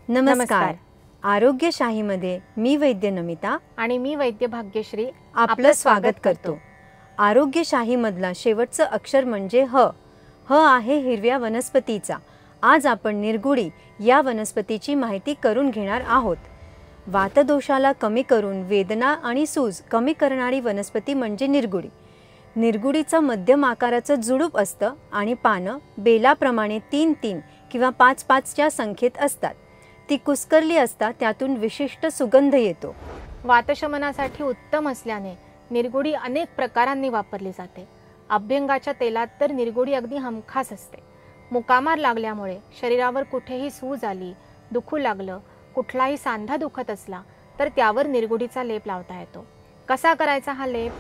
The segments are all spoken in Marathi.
नमस्कार. आरोग्यशाहीमध्ये मी वैद्य नमिता आणि मी वैद्य भाग्यश्री आपलं स्वागत करतो. आरोग्यशाहीमधला शेवटचं अक्षर म्हणजे ह. ह आहे हिरव्या वनस्पतीचा. आज आपण निरगुडी या वनस्पतीची माहिती करून घेणार आहोत. वातदोषाला कमी करून वेदना आणि सूज कमी करणारी वनस्पती म्हणजे निरगुडी. निरगुडीचं मध्यम आकाराचं झुडूप असतं आणि पानं बेलाप्रमाणे 3-3 किंवा 5-5 च्या संख्येत असतात. ती कुस्करली असतात, त्यातून विशिष्ट सुगंध येतो. वातशमनासाठी उत्तम असल्याने निरगुडी अनेक प्रकारांनी वापरली जाते. अभ्यंगाच्या तेलात तर निरगुडी अगदी हमखास असते. मुकामार लागल्यामुळे शरीरावर कुठेही सूज आली, दुखू लागलं, कुठलाही सांधा दुखत असला तर त्यावर निरगुडीचा लेप लावता येतो. कसा करायचा हा लेप?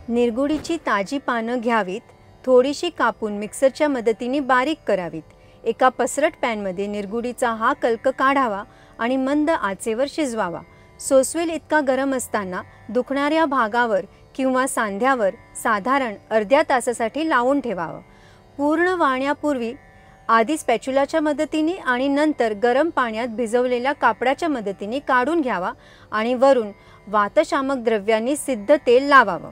निरगुडीची ताजी पानं घ्यावीत, थोडीशी कापून मिक्सरच्या मदतीने बारीक करावीत. एका पसरट पॅनमध्ये निरगुडीचा हा कल्क काढावा आणि मंद आचेवर शिजवावा. सोसवेल इतका गरम असताना दुखणाऱ्या भागावर किंवा सांध्यावर साधारण अर्ध्या तासासाठी लावून ठेवावं. पूर्ण वाळण्यापूर्वी आधी स्पॅच्युलाच्या मदतीने आणि नंतर गरम पाण्यात भिजवलेल्या कापडाच्या मदतीने काढून घ्यावा आणि वरून वातशामक द्रव्यांनी सिद्ध तेल लावावं.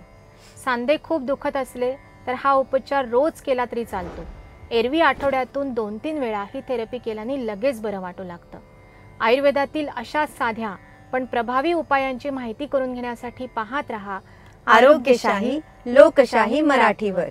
सांधे खूप दुखत असले तर हा उपचार रोज केला तरी चालतो. एरवी आठवड्यातून 2-3 वेळा ही थेरपी केल्याने लगेच बरं वाटू लागतं. आयुर्वेदातील अशा साध्या पण प्रभावी उपायांची माहिती करून घेण्यासाठी पाहत रहा आरोग्यशाही लोकशाही मराठीवर.